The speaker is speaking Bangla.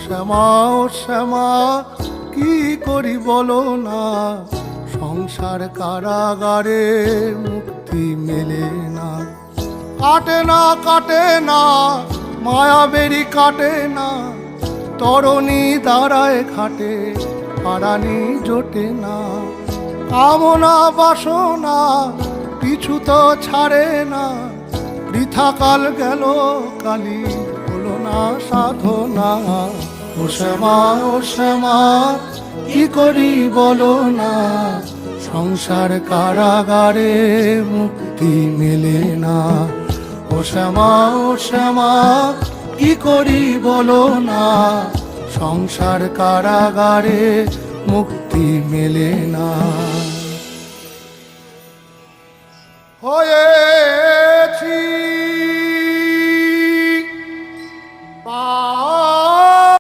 শ্যামা ও শ্যামা কি করি বলো না, সংসার কারাগারে মুক্তি মেলে না। কাটে না কাটে না মায়া বেরি কাটে না, তরণী দাঁড়ায় খাটে পারানি জোটে না। কামনা বাসনা পিছু তো ছাড়ে না, বৃথা কাল গেল কালি হলো না সাধনা। ও শ্যামা ও শ্যামা কি করি বলো না, সংসার কারাগারে মুক্তি মেলে না। ও শ্যামা ও শ্যামা কি করি বলো না, সংসার কারাগারে মুক্তি মেলে না। হয়েছি